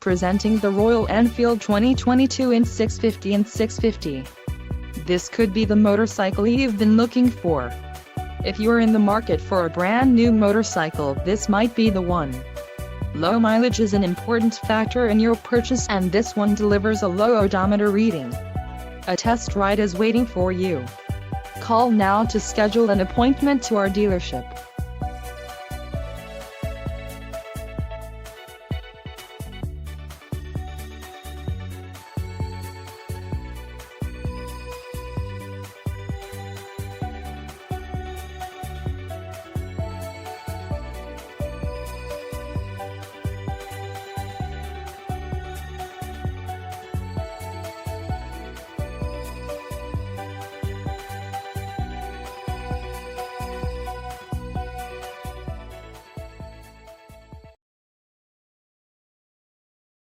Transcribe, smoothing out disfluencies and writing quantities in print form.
Presenting the Royal Enfield 2022 INT650 and 650. This could be the motorcycle you've been looking for. If you're in the market for a brand new motorcycle, this might be the one. Low mileage is an important factor in your purchase, and this one delivers a low odometer reading. A test ride is waiting for you. Call now to schedule an appointment to our dealership.